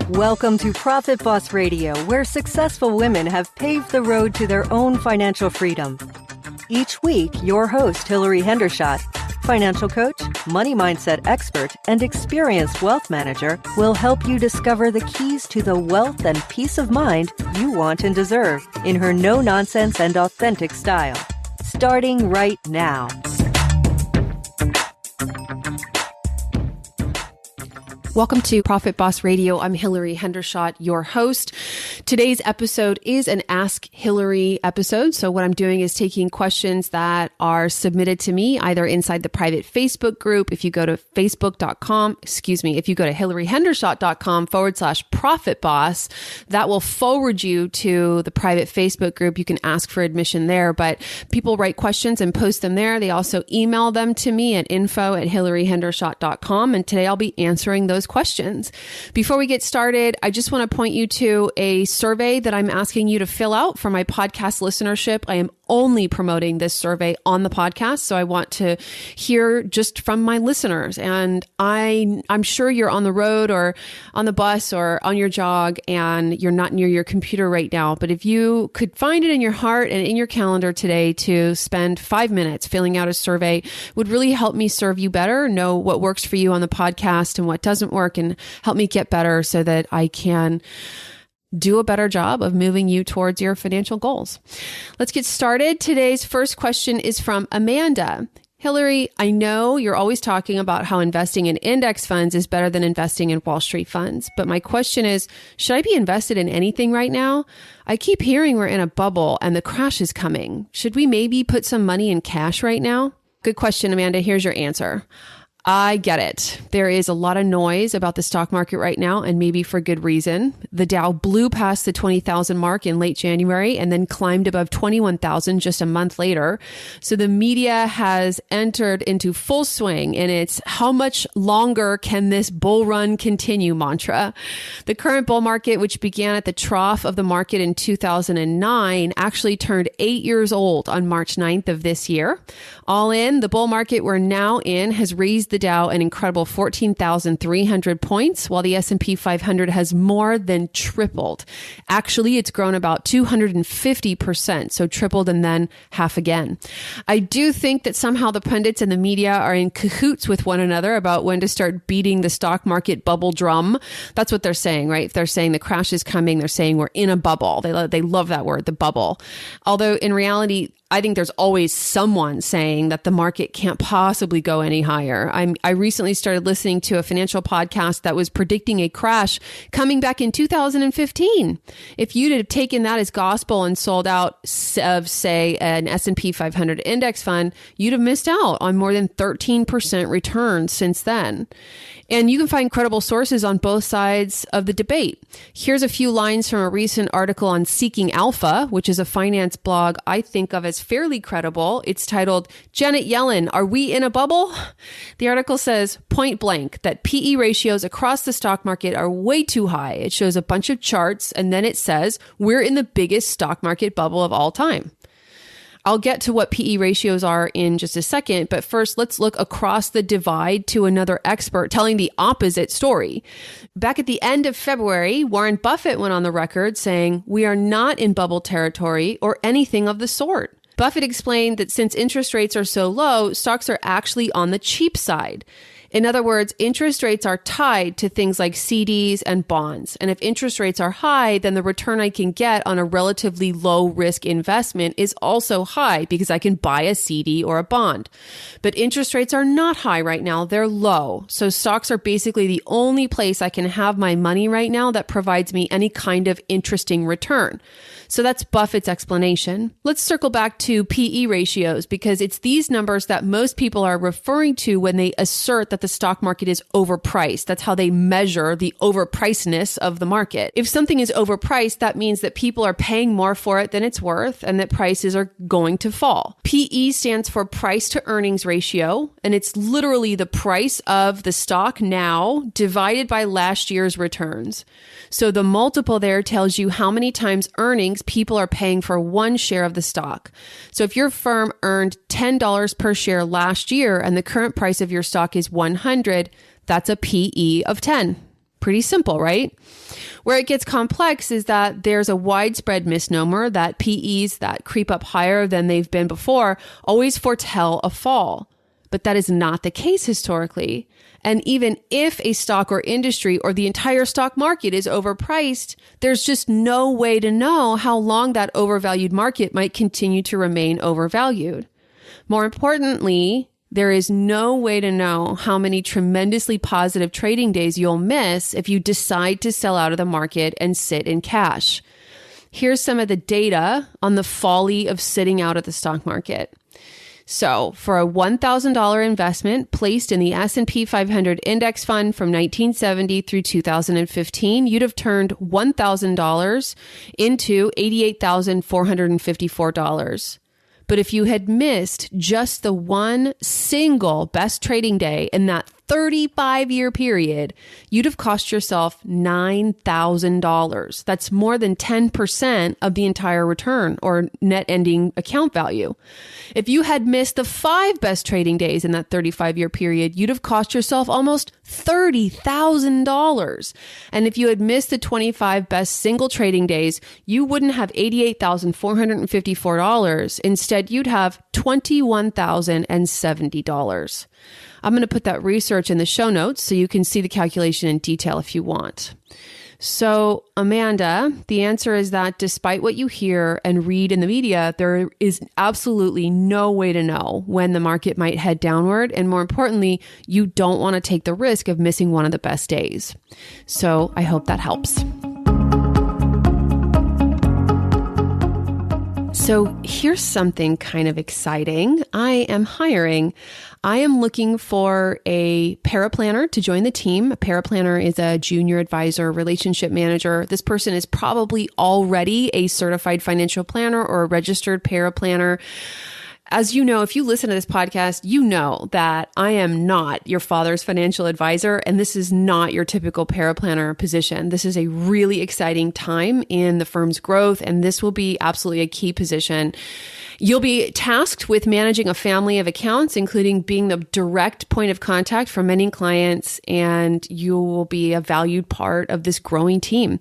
Welcome to Profit Boss Radio, where successful women have paved the road to their own financial freedom. Each week, your host, Hilary Hendershot, financial coach, money mindset expert, and experienced wealth manager, will help you discover the keys to the wealth and peace of mind you want and deserve in her no-nonsense and authentic style. Starting right now. Welcome to Profit Boss Radio. I'm Hilary Hendershot, your host. Today's episode is an Ask Hilary episode. So what I'm doing is taking questions that are submitted to me either inside the private Facebook group. If you go to facebook.com, if you go to hilaryhendershot.com/Profit Boss, that will forward you to the private Facebook group. You can ask for admission there, but people write questions and post them there. They also email them to me at info@hilaryhendershot.com. And today I'll be answering those questions. Before we get started, I just want to point you to a survey that I'm asking you to fill out for my podcast listenership. I am only promoting this survey on the podcast, so I want to hear just from my listeners. And I'm sure you're on the road or on the bus or on your jog and you're not near your computer right now. But if you could find it in your heart and in your calendar today to spend 5 minutes filling out a survey, would really help me serve you better, know what works for you on the podcast and what doesn't work, and help me get better so that I can do a better job of moving you towards your financial goals. Let's get started. Today's first question is from Amanda. Hilary, I know you're always talking about how investing in index funds is better than investing in Wall Street funds. But my question is, should I be invested in anything right now? I keep hearing we're in a bubble and the crash is coming. Should we maybe put some money in cash right now? Good question, Amanda. Here's your answer. I get it. There is a lot of noise about the stock market right now, and maybe for good reason. The Dow blew past the 20,000 mark in late January and then climbed above 21,000 just a month later. So the media has entered into full swing in its how much longer can this bull run continue mantra. The current bull market, which began at the trough of the market in 2009, actually turned 8 years old on March 9th of this year. All in, the bull market we're now in has raised the Dow an incredible 14,300 points, while the S&P 500 has more than tripled. Actually, it's grown about 250%, so tripled and then half again. I do think that somehow the pundits and the media are in cahoots with one another about when to start beating the stock market bubble drum. That's what they're saying, right? If they're saying the crash is coming, they're saying we're in a bubble. They love that word, the bubble. Although in reality, I think there's always someone saying that the market can't possibly go any higher. I recently started listening to a financial podcast that was predicting a crash coming back in 2015. If you'd have taken that as gospel and sold out of, say, an S&P 500 index fund, you'd have missed out on more than 13% return since then. And you can find credible sources on both sides of the debate. Here's a few lines from a recent article on Seeking Alpha, which is a finance blog I think of as fairly credible. It's titled, Janet Yellen, Are We in a Bubble? The article says, point blank, that PE ratios across the stock market are way too high. It shows a bunch of charts, and then it says, we're in the biggest stock market bubble of all time. I'll get to what PE ratios are in just a second, but first let's look across the divide to another expert telling the opposite story. Back at the end of February, Warren Buffett went on the record saying, we are not in bubble territory or anything of the sort. Buffett explained that since interest rates are so low, stocks are actually on the cheap side. In other words, interest rates are tied to things like CDs and bonds. And if interest rates are high, then the return I can get on a relatively low risk investment is also high because I can buy a CD or a bond. But interest rates are not high right now. They're low. So stocks are basically the only place I can have my money right now that provides me any kind of interesting return. So that's Buffett's explanation. Let's circle back to PE ratios because it's these numbers that most people are referring to when they assert that the stock market is overpriced. That's how they measure the overpricedness of the market. If something is overpriced, that means that people are paying more for it than it's worth and that prices are going to fall. PE stands for price to earnings ratio, and it's literally the price of the stock now divided by last year's returns. So the multiple there tells you how many times earnings people are paying for one share of the stock. So if your firm earned $10 per share last year and the current price of your stock is 100, that's a PE of 10. Pretty simple, right? Where it gets complex is that there's a widespread misnomer that PEs that creep up higher than they've been before always foretell a fall. But that is not the case historically. And even if a stock or industry or the entire stock market is overpriced, there's just no way to know how long that overvalued market might continue to remain overvalued. More importantly, there is no way to know how many tremendously positive trading days you'll miss if you decide to sell out of the market and sit in cash. Here's some of the data on the folly of sitting out of the stock market. So for a $1,000 investment placed in the S&P 500 index fund from 1970 through 2015, you'd have turned $1,000 into $88,454. But if you had missed just the one single best trading day in that 35-year period, you'd have cost yourself $9,000. That's more than 10% of the entire return or net ending account value. If you had missed the 5 best trading days in that 35-year period, you'd have cost yourself almost $30,000. And if you had missed the 25 best single trading days, you wouldn't have $88,454. Instead, you'd have $21,070. I'm going to put that research in the show notes so you can see the calculation in detail if you want. So, Amanda, the answer is that despite what you hear and read in the media, there is absolutely no way to know when the market might head downward. And more importantly, you don't want to take the risk of missing one of the best days. So I hope that helps. So here's something kind of exciting. I am looking for a paraplanner to join the team. A paraplanner is a junior advisor, relationship manager. This person is probably already a certified financial planner or a registered paraplanner. As you know, if you listen to this podcast, you know that I am not your father's financial advisor, and this is not your typical paraplanner position. This is a really exciting time in the firm's growth, and this will be absolutely a key position. You'll be tasked with managing a family of accounts, including being the direct point of contact for many clients, and you will be a valued part of this growing team.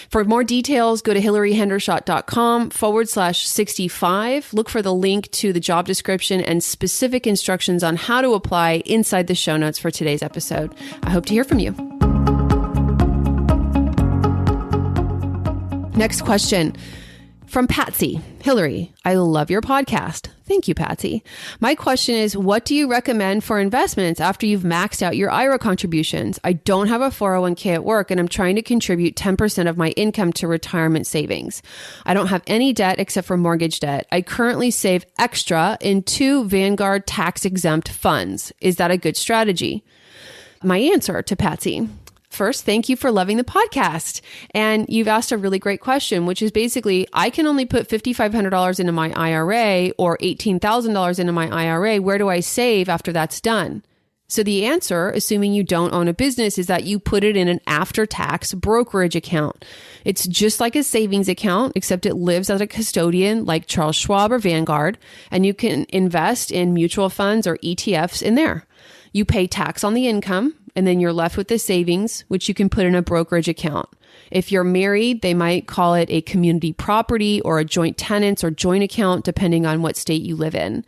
For more details, go to hilaryhendershot.com/65. Look for the link to the job description and specific instructions on how to apply inside the show notes for today's episode. I hope to hear from you. Next question. From Patsy. Hilary, I love your podcast. Thank you, Patsy. My question is, what do you recommend for investments after you've maxed out your IRA contributions? I don't have a 401k at work and I'm trying to contribute 10% of my income to retirement savings. I don't have any debt except for mortgage debt. I currently save extra in 2 Vanguard tax-exempt funds. Is that a good strategy? My answer to Patsy. First, thank you for loving the podcast. And you've asked a really great question, which is basically, I can only put $5,500 into my IRA or $18,000 into my IRA. Where do I save after that's done? So the answer, assuming you don't own a business, is that you put it in an after-tax brokerage account. It's just like a savings account, except it lives as a custodian like Charles Schwab or Vanguard, and you can invest in mutual funds or ETFs in there. You pay tax on the income, and then you're left with the savings, which you can put in a brokerage account. If you're married, they might call it a community property or a joint tenants or joint account, depending on what state you live in.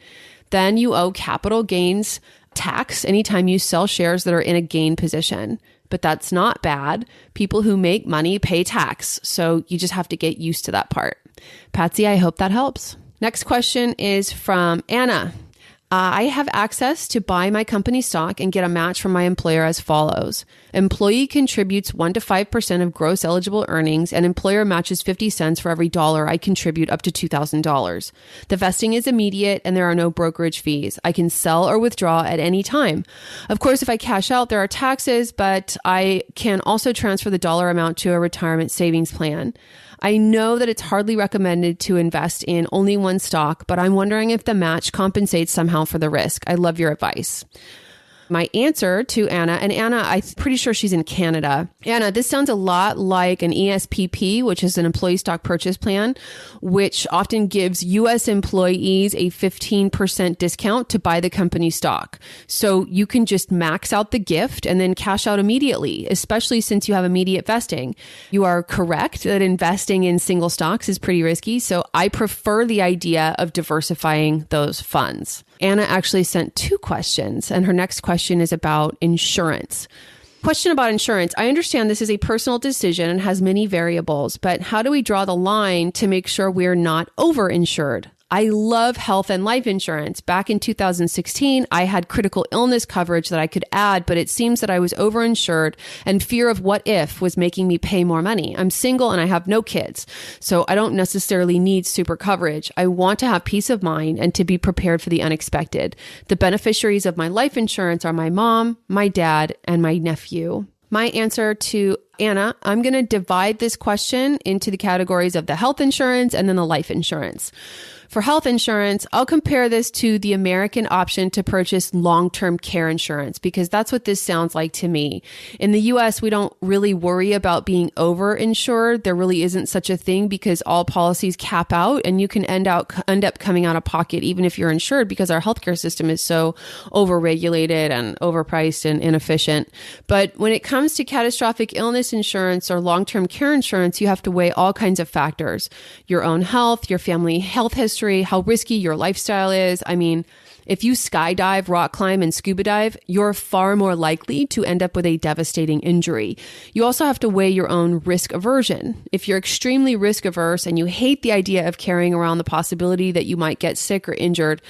Then you owe capital gains tax anytime you sell shares that are in a gain position. But that's not bad. People who make money pay tax. So you just have to get used to that part. Patsy, I hope that helps. Next question is from Anna. I have access to buy my company stock and get a match from my employer as follows. Employee contributes 1 to 5% of gross eligible earnings, and employer matches 50 cents for every dollar I contribute up to $2,000. The vesting is immediate and there are no brokerage fees. I can sell or withdraw at any time. Of course, if I cash out, there are taxes, but I can also transfer the dollar amount to a retirement savings plan. I know that it's hardly recommended to invest in only one stock, but I'm wondering if the match compensates somehow for the risk. I love your advice. My answer to Anna, and Anna, I'm pretty sure she's in Canada. Anna, this sounds a lot like an ESPP, which is an employee stock purchase plan, which often gives U.S. employees a 15% discount to buy the company stock. So you can just max out the gift and then cash out immediately, especially since you have immediate vesting. You are correct that investing in single stocks is pretty risky. So I prefer the idea of diversifying those funds. Anna actually sent 2 questions, and her next question is about insurance. Question about insurance. I understand this is a personal decision and has many variables, but how do we draw the line to make sure we're not over-insured? I love health and life insurance. Back in 2016, I had critical illness coverage that I could add, but it seems that I was overinsured and fear of what if was making me pay more money. I'm single and I have no kids, so I don't necessarily need super coverage. I want to have peace of mind and to be prepared for the unexpected. The beneficiaries of my life insurance are my mom, my dad, and my nephew. My answer to Anna, I'm going to divide this question into the categories of the health insurance and then the life insurance. For health insurance, I'll compare this to the American option to purchase long-term care insurance because that's what this sounds like to me. In the US, we don't really worry about being over-insured. There really isn't such a thing because all policies cap out and you can end up coming out of pocket even if you're insured because our healthcare system is so over-regulated and overpriced and inefficient. But when it comes to catastrophic illness insurance or long-term care insurance, you have to weigh all kinds of factors. Your own health, your family health history, how risky your lifestyle is. I mean, if you skydive, rock climb, and scuba dive, you're far more likely to end up with a devastating injury. You also have to weigh your own risk aversion. If you're extremely risk averse and you hate the idea of carrying around the possibility that you might get sick or injured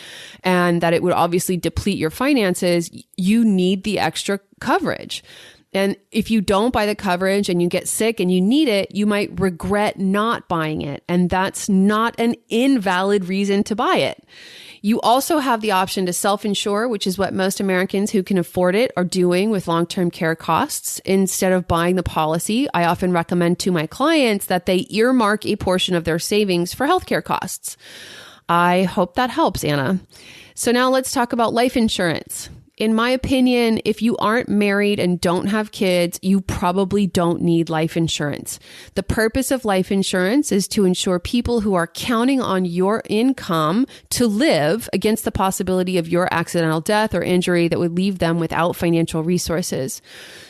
and that it would obviously deplete your finances, you need the extra coverage. And if you don't buy the coverage and you get sick and you need it, you might regret not buying it. And that's not an invalid reason to buy it. You also have the option to self-insure, which is what most Americans who can afford it are doing with long-term care costs. Instead of buying the policy, I often recommend to my clients that they earmark a portion of their savings for healthcare costs. I hope that helps, Anna. So now let's talk about life insurance. In my opinion, if you aren't married and don't have kids, you probably don't need life insurance. The purpose of life insurance is to ensure people who are counting on your income to live against the possibility of your accidental death or injury that would leave them without financial resources.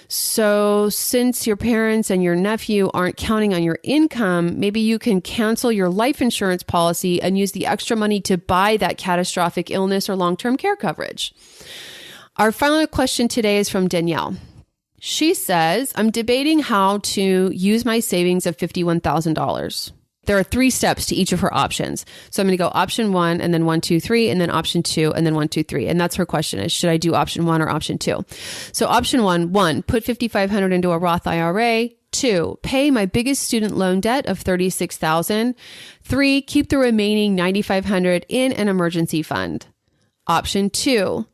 So since your parents and your nephew aren't counting on your income, maybe you can cancel your life insurance policy and use the extra money to buy that catastrophic illness or long-term care coverage. Our final question today is from Danielle. She says, I'm debating how to use my savings of $51,000. There are 3 steps to each of her options. So I'm going to go option 1 and then 1, 2, 3, and then option 2 and then 1, 2, 3. And that's her question is, should I do option 1 or option 2? So option 1, put $5,500 into a Roth IRA. 2, pay my biggest student loan debt of $36,000. 3, keep the remaining $9,500 in an emergency fund. Option 2,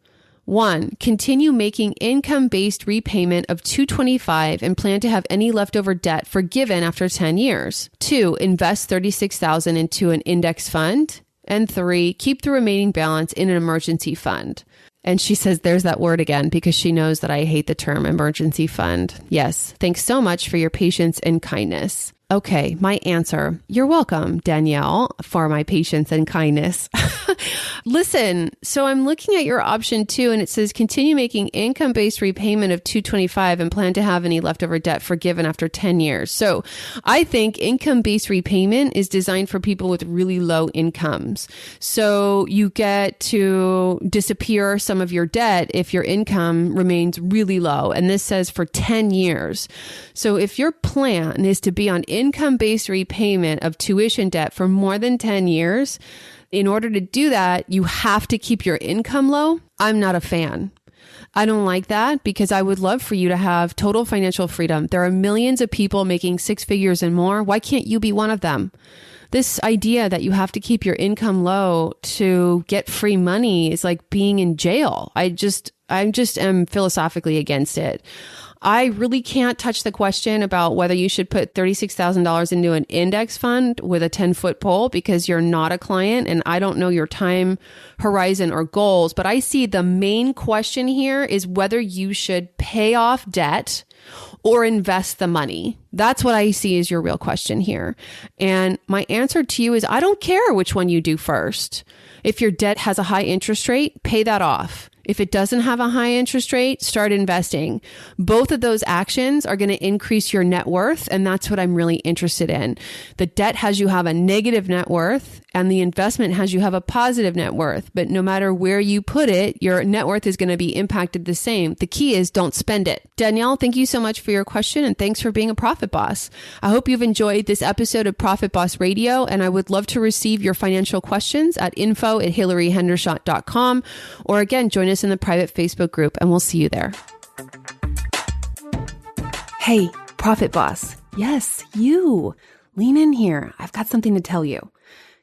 1, continue making income-based repayment of $225 and plan to have any leftover debt forgiven after 10 years. 2, invest $36,000 into an index fund. And 3, keep the remaining balance in an emergency fund. And she says there's that word again because she knows that I hate the term emergency fund. Yes, thanks so much for your patience and kindness. Okay, my answer. You're welcome, Danielle, for my patience and kindness. Listen, so I'm looking at your option 2 and it says continue making income-based repayment of $225 and plan to have any leftover debt forgiven after 10 years. So I think income-based repayment is designed for people with really low incomes. So you get to disappear some of your debt if your income remains really low. And this says for 10 years. So if your plan is to be on income-based repayment of tuition debt for more than 10 years, In order to do that, you have to keep your income low. I'm not a fan. I don't like that because I would love for you to have total financial freedom. There are millions of people making six figures and more. Why can't you be one of them? This idea that you have to keep your income low to get free money is like being in jail. I just am philosophically against it. I really can't touch the question about whether you should put $36,000 into an index fund with a 10-foot pole because you're not a client and I don't know your time horizon or goals. But I see the main question here is whether you should pay off debt or invest the money. That's what I see as your real question here. And my answer to you is I don't care which one you do first. If your debt has a high interest rate, pay that off. If it doesn't have a high interest rate, start investing. Both of those actions are going to increase your net worth, and that's what I'm really interested in. The debt has you have a negative net worth, and the investment has you have a positive net worth. But no matter where you put it, your net worth is going to be impacted the same. The key is don't spend it. Danielle, thank you so much for your question, and thanks for being a Profit Boss. I hope you've enjoyed this episode of Profit Boss Radio, and I would love to receive your financial questions at info@hilaryhendershot.com, or again, join us in the private Facebook group, and we'll see you there. Hey, Profit Boss. Yes, you. Lean in here. I've got something to tell you.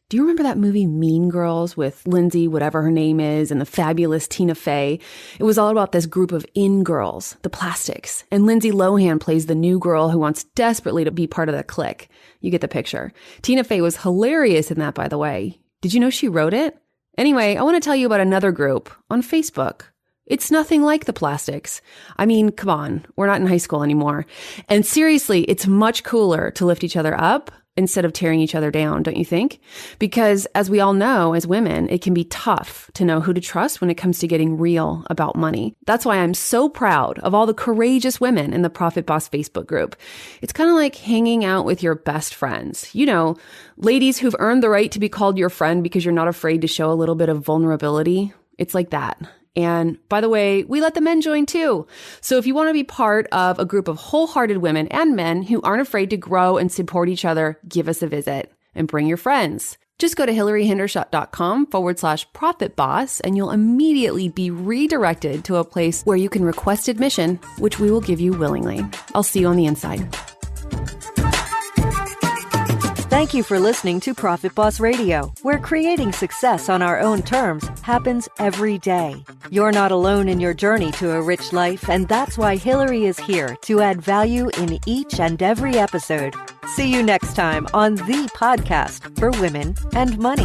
Do you remember that movie Mean Girls with Lindsay, whatever her name is, and the fabulous Tina Fey? It was all about this group of in-girls, the Plastics. And Lindsay Lohan plays the new girl who wants desperately to be part of the clique. You get the picture. Tina Fey was hilarious in that, by the way. Did you know she wrote it? Anyway, I want to tell you about another group on Facebook. It's nothing like the Plastics. I mean, come on, we're not in high school anymore. And seriously, it's much cooler to lift each other up instead of tearing each other down, don't you think? Because as we all know, as women, it can be tough to know who to trust when it comes to getting real about money. That's why I'm so proud of all the courageous women in the Profit Boss Facebook group. It's kind of like hanging out with your best friends. You know, ladies who've earned the right to be called your friend because you're not afraid to show a little bit of vulnerability. It's like that. And by the way, we let the men join too. So if you want to be part of a group of wholehearted women and men who aren't afraid to grow and support each other, give us a visit and bring your friends. Just go to hilaryhendershot.com/Profit Boss and you'll immediately be redirected to a place where you can request admission, which we will give you willingly. I'll see you on the inside. Thank you for listening to Profit Boss Radio, where creating success on our own terms happens every day. You're not alone in your journey to a rich life, and that's why Hilary is here to add value in each and every episode. See you next time on the podcast for women and money.